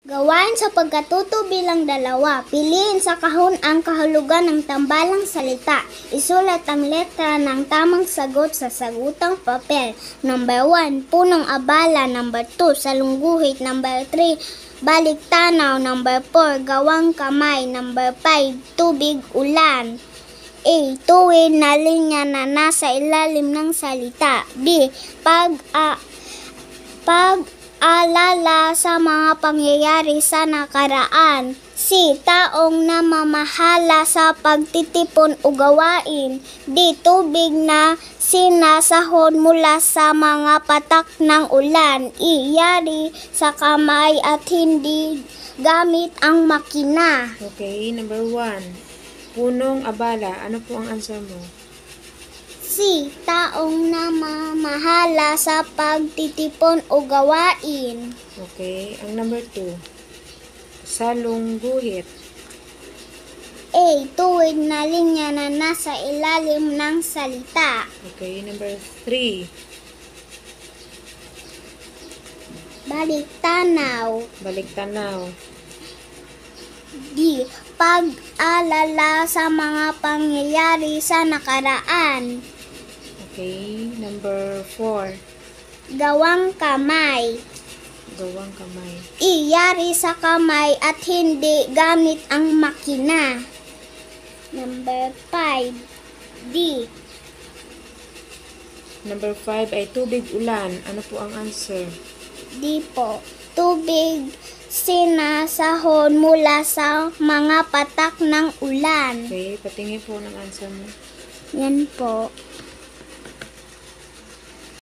Gawain sa pagkatuto bilang dalawa. Piliin sa kahon ang kahulugan ng tambalang salita. Isulat ang letra ng tamang sagot sa sagutang papel. Number 1, punong abala. Number 2, salungguhit. Number 3, balik tanaw. Number 4, gawang kamay. Number 5, tubig ulan. A. Tuwid na linya na nasa ilalim ng salita. B. Pag-alala sa mga pangyayari sa nakaraan. C. Taong namamahala sa pagtitipon o gawain. D. Tubig na sinasahon mula sa mga patak ng ulan. E. Yari sa kamay at hindi gamit ang makina. Okay, number 1. Punong abala. Ano po ang answer mo? C. Taong namamahala sa pagtitipon o gawain. Okay, ang number 2. Salungguhit. A. Tuwid na linya na nasa ilalim ng salita. Okay, number 3. Balik tanaw. Balik tanaw. D. Pag-alala sa mga pangyayari sa nakaraan. Okay, number 4. Gawang kamay. Gawang kamay. E. Yari sa kamay at hindi gamit ang makina. Number 5. D. Number 5 ay tubig ulan. Ano po ang answer? D po. Tubig sinasahon mula sa mga patak ng ulan. Okay, patingin po ng answer mo. Yan po.